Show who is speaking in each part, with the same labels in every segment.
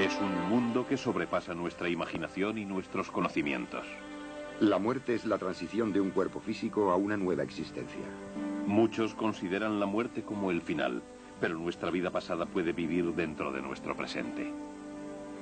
Speaker 1: Es un mundo que sobrepasa nuestra imaginación y nuestros conocimientos.
Speaker 2: La muerte es la transición de un cuerpo físico a una nueva existencia.
Speaker 1: Muchos consideran la muerte como el final, pero nuestra vida pasada puede vivir dentro de nuestro presente.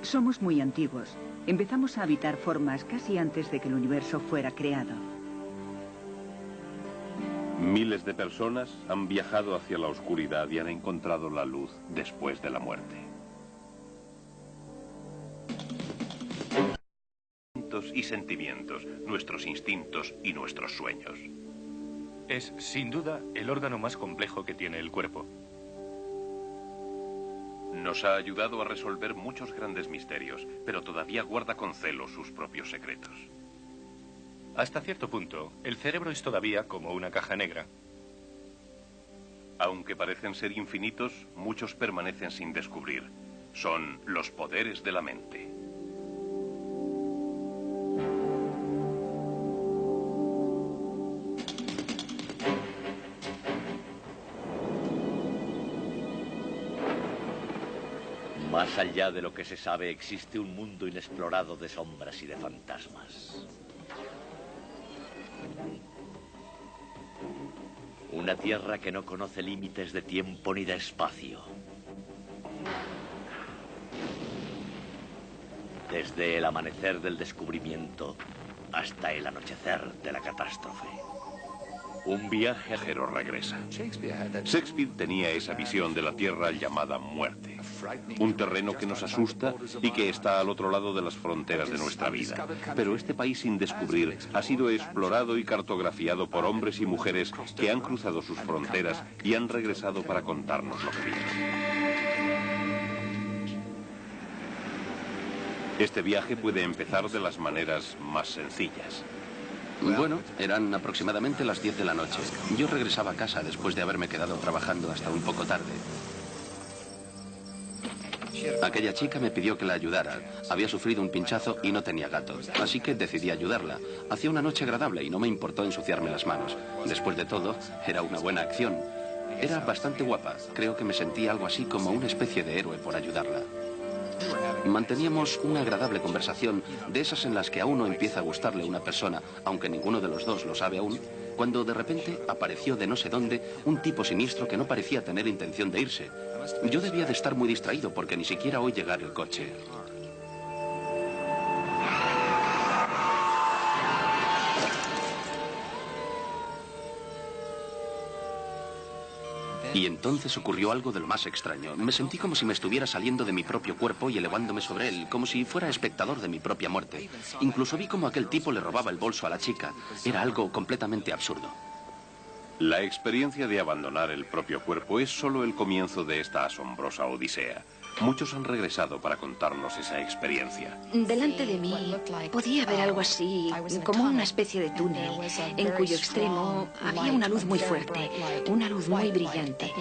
Speaker 3: Somos muy antiguos. Empezamos a habitar formas casi antes de que el universo fuera creado.
Speaker 1: Miles de personas han viajado hacia la oscuridad y han encontrado la luz después de la muerte. Y sentimientos, nuestros instintos y nuestros sueños.
Speaker 4: Es, sin duda, el órgano más complejo que tiene el cuerpo.
Speaker 1: Nos ha ayudado a resolver muchos grandes misterios, pero todavía guarda con celo sus propios secretos.
Speaker 4: Hasta cierto punto, el cerebro es todavía como una caja negra.
Speaker 1: Aunque parecen ser infinitos, muchos permanecen sin descubrir. Son los poderes de la mente.
Speaker 5: Más allá de lo que se sabe, existe un mundo inexplorado de sombras y de fantasmas. Una tierra que no conoce límites de tiempo ni de espacio. Desde el amanecer del descubrimiento hasta el anochecer de la catástrofe. Un viajero regresa.
Speaker 1: Shakespeare tenía esa visión de la tierra llamada muerte. Un terreno que nos asusta y que está al otro lado de las fronteras de nuestra vida. Pero este país sin descubrir ha sido explorado y cartografiado por hombres y mujeres que han cruzado sus fronteras y han regresado para contarnos lo que vieron. Este viaje puede empezar de las maneras más sencillas.
Speaker 6: Bueno, eran aproximadamente las 10 de la noche. Yo regresaba a casa después de haberme quedado trabajando hasta un poco tarde. Aquella chica me pidió que la ayudara. Había sufrido un pinchazo y no tenía gato, así que decidí ayudarla. Hacía una noche agradable y no me importó ensuciarme las manos. Después de todo, era una buena acción. Era bastante guapa. Creo que me sentí algo así como una especie de héroe por ayudarla. Manteníamos una agradable conversación, de esas en las que a uno empieza a gustarle una persona, aunque ninguno de los dos lo sabe aún, cuando de repente apareció de no sé dónde un tipo siniestro que no parecía tener intención de irse. Yo debía de estar muy distraído porque ni siquiera oí llegar el coche. Y entonces ocurrió algo de lo más extraño. Me sentí como si me estuviera saliendo de mi propio cuerpo y elevándome sobre él, como si fuera espectador de mi propia muerte. Incluso vi como aquel tipo le robaba el bolso a la chica. Era algo completamente absurdo.
Speaker 1: La experiencia de abandonar el propio cuerpo es solo el comienzo de esta asombrosa odisea. Muchos han regresado para contarnos esa experiencia.
Speaker 7: Delante de mí podía ver algo así, como una especie de túnel, en cuyo extremo había una luz muy fuerte, una luz muy brillante,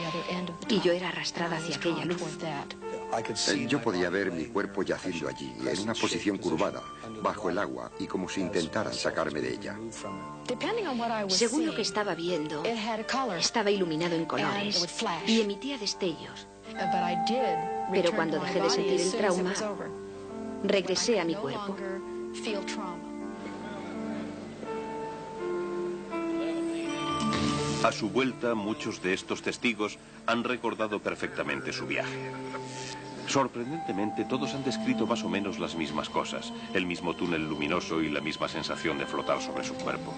Speaker 7: y yo era arrastrada hacia aquella luz.
Speaker 2: Yo podía ver mi cuerpo yaciendo allí, en una posición curvada, bajo el agua, y como si intentaran sacarme de ella.
Speaker 7: Según lo que estaba viendo, estaba iluminado en colores y emitía destellos. Pero cuando dejé de sentir el trauma, regresé a mi cuerpo.
Speaker 1: A su vuelta, muchos de estos testigos han recordado perfectamente su viaje. Sorprendentemente, todos han descrito más o menos las mismas cosas, el mismo túnel luminoso y la misma sensación de flotar sobre su cuerpo.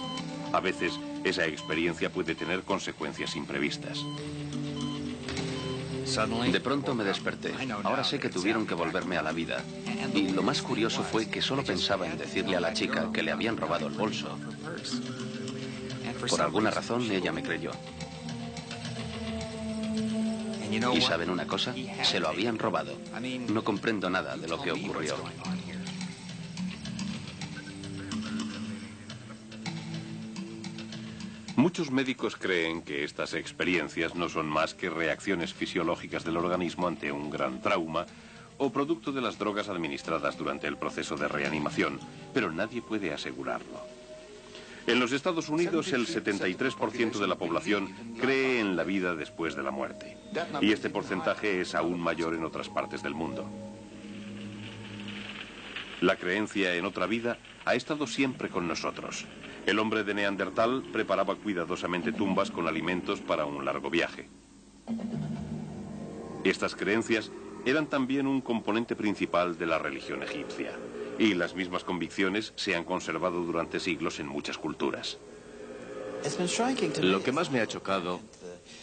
Speaker 1: A veces, esa experiencia puede tener consecuencias imprevistas.
Speaker 6: De pronto me desperté. Ahora sé que tuvieron que volverme a la vida. Y lo más curioso fue que solo pensaba en decirle a la chica que le habían robado el bolso. Por alguna razón, ella me creyó. ¿Y saben una cosa? Se lo habían robado. No comprendo nada de lo que ocurrió.
Speaker 1: Muchos médicos creen que estas experiencias no son más que reacciones fisiológicas del organismo ante un gran trauma o producto de las drogas administradas durante el proceso de reanimación, pero nadie puede asegurarlo. En los Estados Unidos, el 73% de la población cree en la vida después de la muerte, y este porcentaje es aún mayor en otras partes del mundo. La creencia en otra vida ha estado siempre con nosotros. El hombre de Neandertal preparaba cuidadosamente tumbas con alimentos para un largo viaje. Estas creencias eran también un componente principal de la religión egipcia, y las mismas convicciones se han conservado durante siglos en muchas culturas.
Speaker 8: Lo que más me ha chocado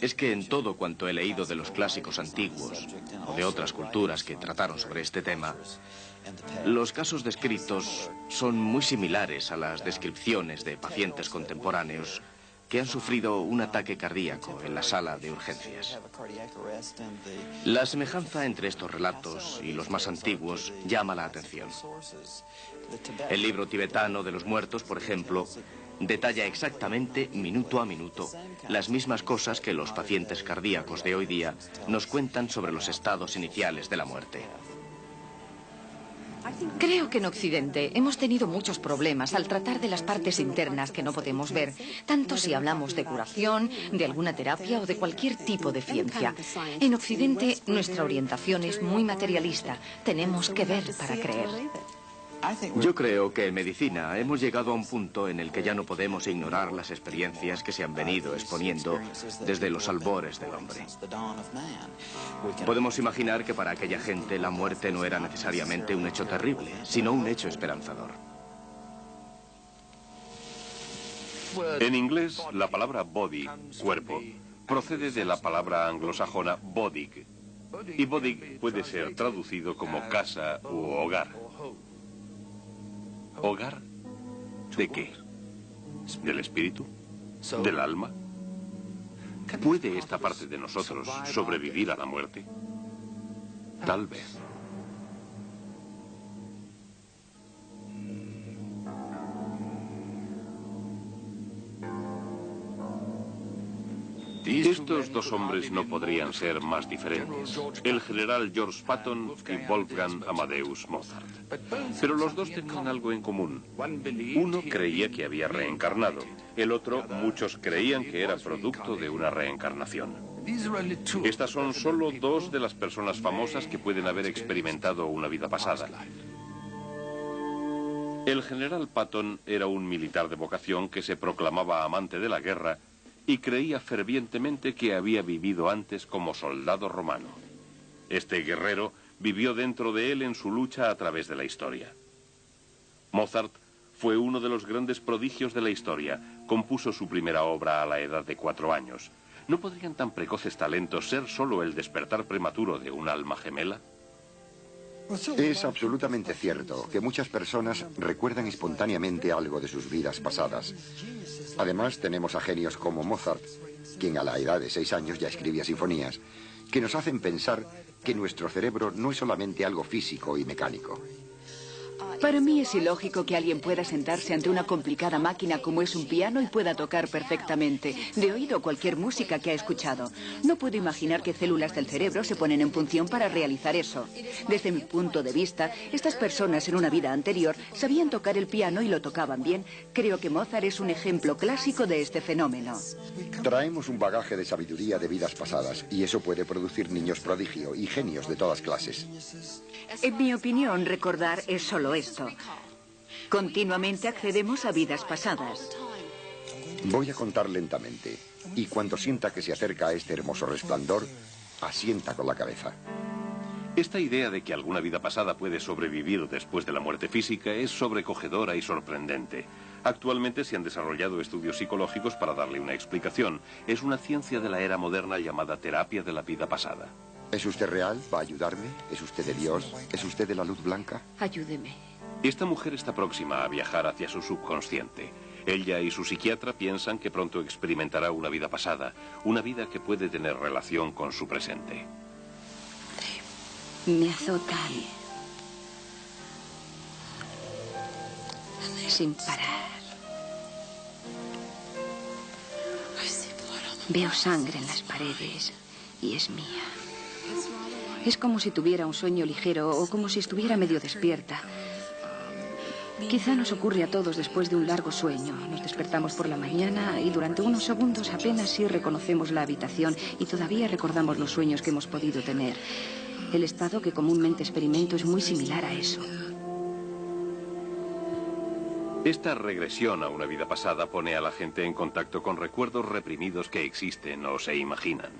Speaker 8: es que en todo cuanto he leído de los clásicos antiguos o de otras culturas que trataron sobre este tema, los casos descritos son muy similares a las descripciones de pacientes contemporáneos que han sufrido un ataque cardíaco en la sala de urgencias. La semejanza entre estos relatos y los más antiguos llama la atención. El libro tibetano de los muertos, por ejemplo, detalla exactamente, minuto a minuto, las mismas cosas que los pacientes cardíacos de hoy día nos cuentan sobre los estados iniciales de la muerte.
Speaker 9: Creo que en Occidente hemos tenido muchos problemas al tratar de las partes internas que no podemos ver, tanto si hablamos de curación, de alguna terapia o de cualquier tipo de ciencia. En Occidente nuestra orientación es muy materialista. Tenemos que ver para creer.
Speaker 8: Yo creo que en medicina hemos llegado a un punto en el que ya no podemos ignorar las experiencias que se han venido exponiendo desde los albores del hombre. Podemos imaginar que para aquella gente la muerte no era necesariamente un hecho terrible, sino un hecho esperanzador.
Speaker 1: En inglés, la palabra body, cuerpo, procede de la palabra anglosajona bodig, y bodig puede ser traducido como casa u hogar. ¿Hogar? ¿De qué? ¿Del espíritu? ¿Del alma? ¿Puede esta parte de nosotros sobrevivir a la muerte? Tal vez. Estos dos hombres no podrían ser más diferentes. El general George Patton y Wolfgang Amadeus Mozart. Pero los dos tenían algo en común. Uno creía que había reencarnado. El otro, muchos creían que era producto de una reencarnación. Estas son solo dos de las personas famosas que pueden haber experimentado una vida pasada. El general Patton era un militar de vocación que se proclamaba amante de la guerra y creía fervientemente que había vivido antes como soldado romano. Este guerrero vivió dentro de él en su lucha a través de la historia. Mozart fue uno de los grandes prodigios de la historia. Compuso su primera obra a la edad de 4 años. ¿No podrían tan precoces talentos ser solo el despertar prematuro de un alma gemela?
Speaker 2: Es absolutamente cierto que muchas personas recuerdan espontáneamente algo de sus vidas pasadas. Además, tenemos a genios como Mozart, quien a la edad de 6 años ya escribía sinfonías, que nos hacen pensar que nuestro cerebro no es solamente algo físico y mecánico.
Speaker 3: Para mí es ilógico que alguien pueda sentarse ante una complicada máquina como es un piano y pueda tocar perfectamente, de oído, cualquier música que ha escuchado. No puedo imaginar qué células del cerebro se ponen en función para realizar eso. Desde mi punto de vista, estas personas en una vida anterior sabían tocar el piano y lo tocaban bien. Creo que Mozart es un ejemplo clásico de este fenómeno.
Speaker 2: Traemos un bagaje de sabiduría de vidas pasadas y eso puede producir niños prodigio y genios de todas clases.
Speaker 3: En mi opinión, recordar es solo esto. Continuamente accedemos a vidas pasadas.
Speaker 2: Voy a contar lentamente, y cuando sienta que se acerca a este hermoso resplandor, asienta con la cabeza.
Speaker 1: Esta idea de que alguna vida pasada puede sobrevivir después de la muerte física es sobrecogedora y sorprendente. Actualmente se han desarrollado estudios psicológicos para darle una explicación. Es una ciencia de la era moderna llamada terapia de la vida pasada.
Speaker 2: ¿Es usted real? ¿Va a ayudarme? ¿Es usted de Dios? ¿Es usted de la luz blanca?
Speaker 7: Ayúdeme.
Speaker 1: Esta mujer está próxima a viajar hacia su subconsciente. Ella y su psiquiatra piensan que pronto experimentará una vida pasada, una vida que puede tener relación con su presente.
Speaker 7: Me azotan sin parar. Veo sangre en las paredes y es mía. Es como si tuviera un sueño ligero o como si estuviera medio despierta. Quizá nos ocurre a todos después de un largo sueño. Nos despertamos por la mañana y durante unos segundos apenas sí reconocemos la habitación y todavía recordamos los sueños que hemos podido tener. El estado que comúnmente experimento es muy similar a eso.
Speaker 1: Esta regresión a una vida pasada pone a la gente en contacto con recuerdos reprimidos que existen o se imaginan.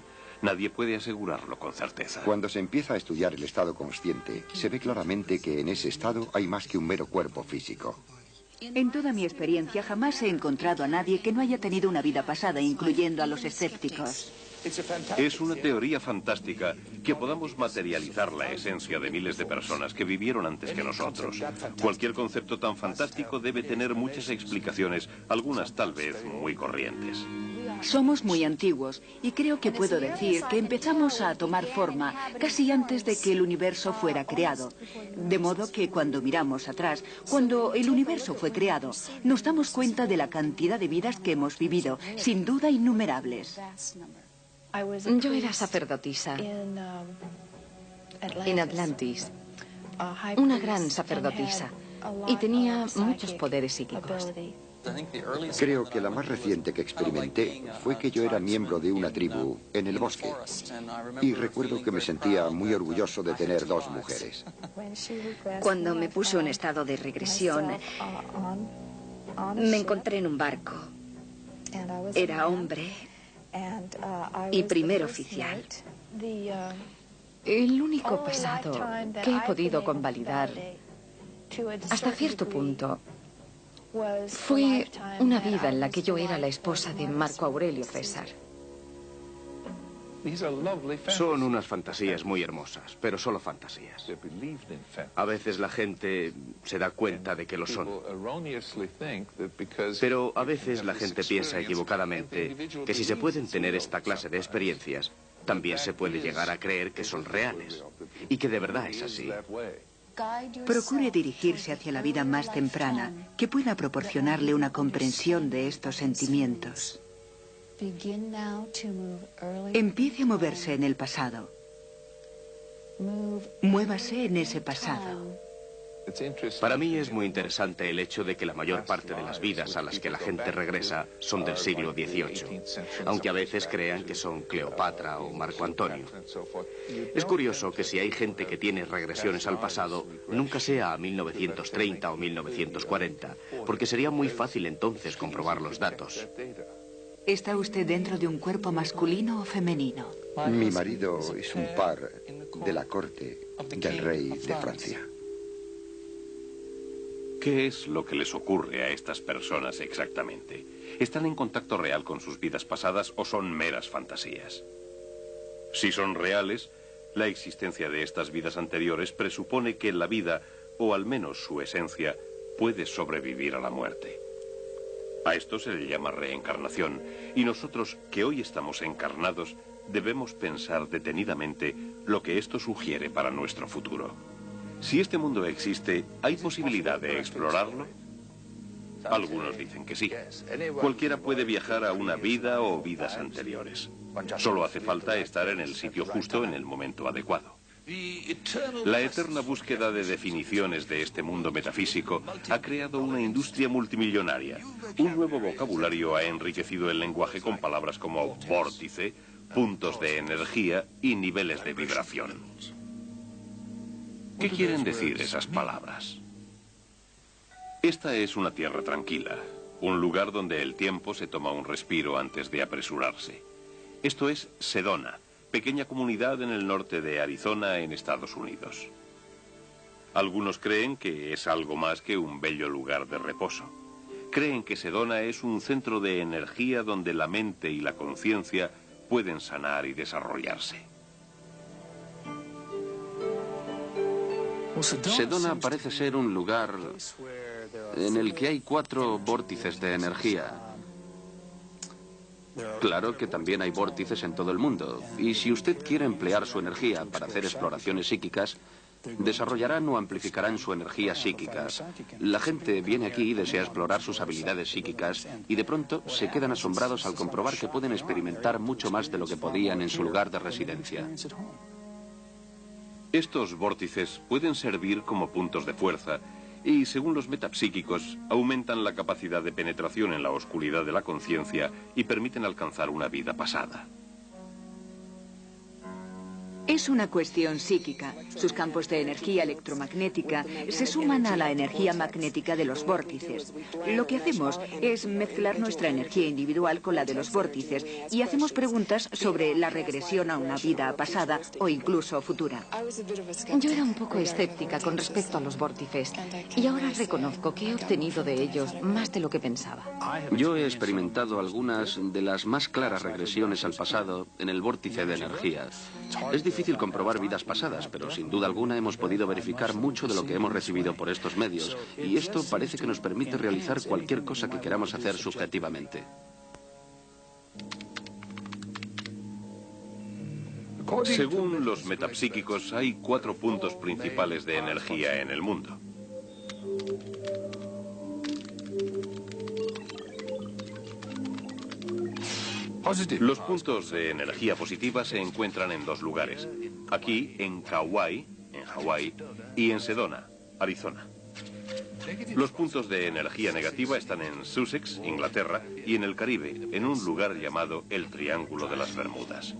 Speaker 1: Nadie puede asegurarlo con certeza.
Speaker 2: Cuando se empieza a estudiar el estado consciente, se ve claramente que en ese estado hay más que un mero cuerpo físico.
Speaker 3: En toda mi experiencia jamás he encontrado a nadie que no haya tenido una vida pasada, incluyendo a los escépticos.
Speaker 1: Es una teoría fantástica que podamos materializar la esencia de miles de personas que vivieron antes que nosotros. Cualquier concepto tan fantástico debe tener muchas explicaciones, algunas tal vez muy corrientes.
Speaker 3: Somos muy antiguos y creo que puedo decir que empezamos a tomar forma casi antes de que el universo fuera creado. De modo que cuando miramos atrás, cuando el universo fue creado, nos damos cuenta de la cantidad de vidas que hemos vivido, sin duda innumerables.
Speaker 9: Yo era sacerdotisa en Atlantis, una gran sacerdotisa, y tenía muchos poderes psíquicos.
Speaker 2: Creo que la más reciente que experimenté fue que yo era miembro de una tribu en el bosque. Y recuerdo que me sentía muy orgulloso de tener 2 mujeres.
Speaker 7: Cuando me puse en estado de regresión, me encontré en un barco. Era hombre y primer oficial.
Speaker 9: El único pasado que he podido convalidar hasta cierto punto fue una vida en la que yo era la esposa de Marco Aurelio César.
Speaker 8: Son unas fantasías muy hermosas, pero solo fantasías. A veces la gente se da cuenta de que lo son. Pero a veces la gente piensa equivocadamente que si se pueden tener esta clase de experiencias, también se puede llegar a creer que son reales. Y que de verdad es así.
Speaker 3: Procure dirigirse hacia la vida más temprana, que pueda proporcionarle una comprensión de estos sentimientos. Empiece a moverse en el pasado. Muévase en ese pasado.
Speaker 8: Para mí es muy interesante el hecho de que la mayor parte de las vidas a las que la gente regresa son del siglo XVIII, aunque a veces crean que son Cleopatra o Marco Antonio. Es curioso que si hay gente que tiene regresiones al pasado, nunca sea a 1930 o 1940, porque sería muy fácil entonces comprobar los datos.
Speaker 3: ¿Está usted dentro de un cuerpo masculino o femenino?
Speaker 2: Mi marido es un par de la corte del rey de Francia.
Speaker 1: ¿Qué es lo que les ocurre a estas personas exactamente? ¿Están en contacto real con sus vidas pasadas o son meras fantasías? Si son reales, la existencia de estas vidas anteriores presupone que la vida, o al menos su esencia, puede sobrevivir a la muerte. A esto se le llama reencarnación, y nosotros, que hoy estamos encarnados, debemos pensar detenidamente lo que esto sugiere para nuestro futuro. Si este mundo existe, ¿hay posibilidad de explorarlo? Algunos dicen que sí. Cualquiera puede viajar a una vida o vidas anteriores. Solo hace falta estar en el sitio justo en el momento adecuado. La eterna búsqueda de definiciones de este mundo metafísico ha creado una industria multimillonaria. Un nuevo vocabulario ha enriquecido el lenguaje con palabras como vórtice, puntos de energía y niveles de vibración. ¿Qué quieren decir esas palabras? Esta es una tierra tranquila, un lugar donde el tiempo se toma un respiro antes de apresurarse. Esto es Sedona, pequeña comunidad en el norte de Arizona, en Estados Unidos. Algunos creen que es algo más que un bello lugar de reposo. Creen que Sedona es un centro de energía donde la mente y la conciencia pueden sanar y desarrollarse.
Speaker 6: Sedona parece ser un lugar en el que hay 4 vórtices de energía. Claro que también hay vórtices en todo el mundo. Y si usted quiere emplear su energía para hacer exploraciones psíquicas, desarrollarán o amplificarán su energía psíquica. La gente viene aquí y desea explorar sus habilidades psíquicas y de pronto se quedan asombrados al comprobar que pueden experimentar mucho más de lo que podían en su lugar de residencia.
Speaker 1: Estos vórtices pueden servir como puntos de fuerza y, según los metapsíquicos, aumentan la capacidad de penetración en la oscuridad de la conciencia y permiten alcanzar una vida pasada.
Speaker 3: Es una cuestión psíquica. Sus campos de energía electromagnética se suman a la energía magnética de los vórtices. Lo que hacemos es mezclar nuestra energía individual con la de los vórtices y hacemos preguntas sobre la regresión a una vida pasada o incluso futura.
Speaker 9: Yo era un poco escéptica con respecto a los vórtices y ahora reconozco que he obtenido de ellos más de lo que pensaba.
Speaker 6: Yo he experimentado algunas de las más claras regresiones al pasado en el vórtice de energía. Es difícil comprobar vidas pasadas, pero sin duda alguna hemos podido verificar mucho de lo que hemos recibido por estos medios, y esto parece que nos permite realizar cualquier cosa que queramos hacer subjetivamente.
Speaker 1: Según los metapsíquicos, hay 4 puntos principales de energía en el mundo. Los puntos de energía positiva se encuentran en 2 lugares. Aquí, en Kauai, en Hawái, y en Sedona, Arizona. Los puntos de energía negativa están en Sussex, Inglaterra, y en el Caribe, en un lugar llamado el Triángulo de las Bermudas.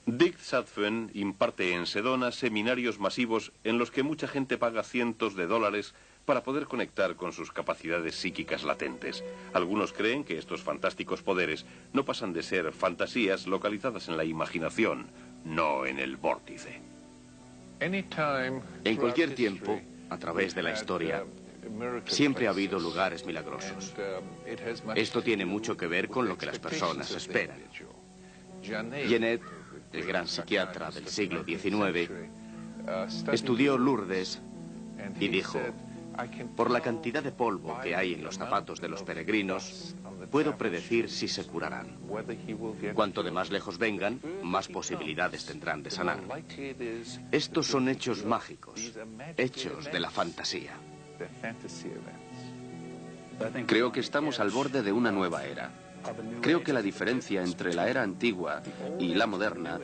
Speaker 1: Dick Sadfen imparte en Sedona seminarios masivos en los que mucha gente paga cientos de dólares para poder conectar con sus capacidades psíquicas latentes. Algunos creen que estos fantásticos poderes no pasan de ser fantasías localizadas en la imaginación, no en el vórtice.
Speaker 8: En cualquier tiempo, a través de la historia, siempre ha habido lugares milagrosos. Esto tiene mucho que ver con lo que las personas esperan. Janet, el gran psiquiatra del siglo XIX, estudió Lourdes y dijo: por la cantidad de polvo que hay en los zapatos de los peregrinos, puedo predecir si se curarán. Cuanto de más lejos vengan, más posibilidades tendrán de sanar. Estos son hechos mágicos, hechos de la fantasía.
Speaker 6: Creo que estamos al borde de una nueva era. Creo que la diferencia entre la era antigua y la moderna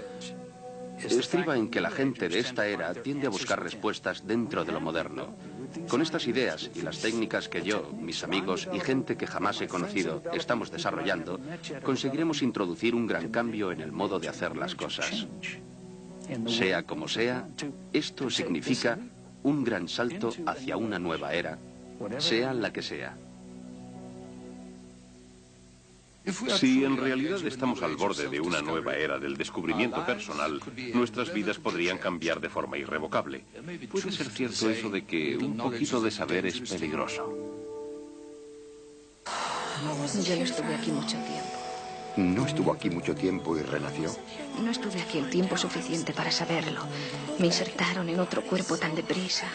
Speaker 6: estriba en que la gente de esta era tiende a buscar respuestas dentro de lo moderno. Con estas ideas y las técnicas que yo, mis amigos y gente que jamás he conocido estamos desarrollando, conseguiremos introducir un gran cambio en el modo de hacer las cosas. Sea como sea, esto significa un gran salto hacia una nueva era, sea la que sea.
Speaker 1: Si en realidad estamos al borde de una nueva era del descubrimiento personal, nuestras vidas podrían cambiar de forma irrevocable. Puede ser cierto eso de que un poquito de saber es peligroso.
Speaker 7: Yo no estuve aquí mucho tiempo.
Speaker 2: ¿No estuvo aquí mucho tiempo y renació?
Speaker 7: No estuve aquí el tiempo suficiente para saberlo. Me insertaron en otro cuerpo tan deprisa.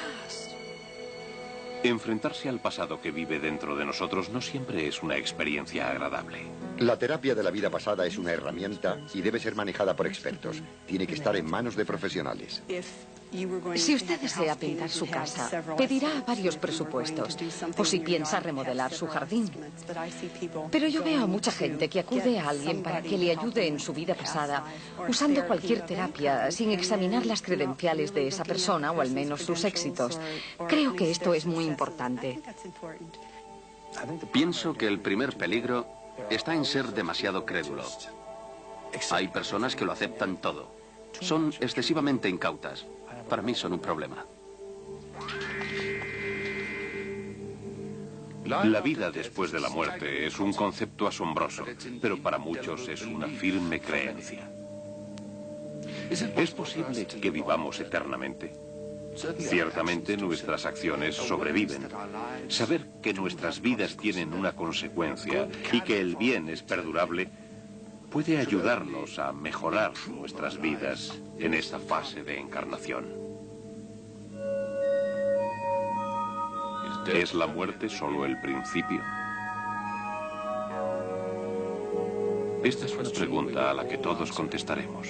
Speaker 1: Enfrentarse al pasado que vive dentro de nosotros no siempre es una experiencia agradable.
Speaker 2: La terapia de la vida pasada es una herramienta y debe ser manejada por expertos. Tiene que estar en manos de profesionales.
Speaker 9: Si usted desea pintar su casa, pedirá varios presupuestos, o si piensa remodelar su jardín. Pero yo veo a mucha gente que acude a alguien para que le ayude en su vida pasada, usando cualquier terapia, sin examinar las credenciales de esa persona, o al menos sus éxitos. Creo que esto es muy importante.
Speaker 6: Pienso que el primer peligro está en ser demasiado crédulo. Hay personas que lo aceptan todo. Son excesivamente incautas. Para mí son un problema.
Speaker 1: La vida después de la muerte es un concepto asombroso, pero para muchos es una firme creencia. ¿Es posible que vivamos eternamente? Ciertamente nuestras acciones sobreviven. Saber que nuestras vidas tienen una consecuencia y que el bien es perdurable puede ayudarnos a mejorar nuestras vidas en esta fase de encarnación. ¿Es la muerte solo el principio? Esta es una pregunta a la que todos contestaremos.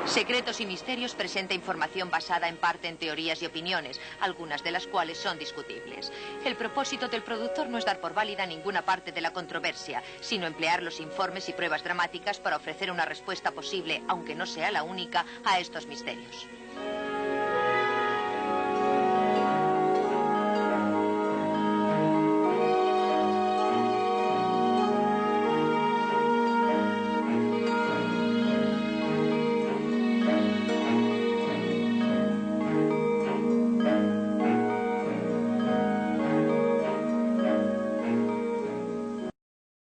Speaker 10: Secretos y Misterios presenta información basada en parte en teorías y opiniones, algunas de las cuales son discutibles. El propósito del productor no es dar por válida ninguna parte de la controversia, sino emplear los informes y pruebas dramáticas para ofrecer una respuesta posible, aunque no sea la única, a estos misterios.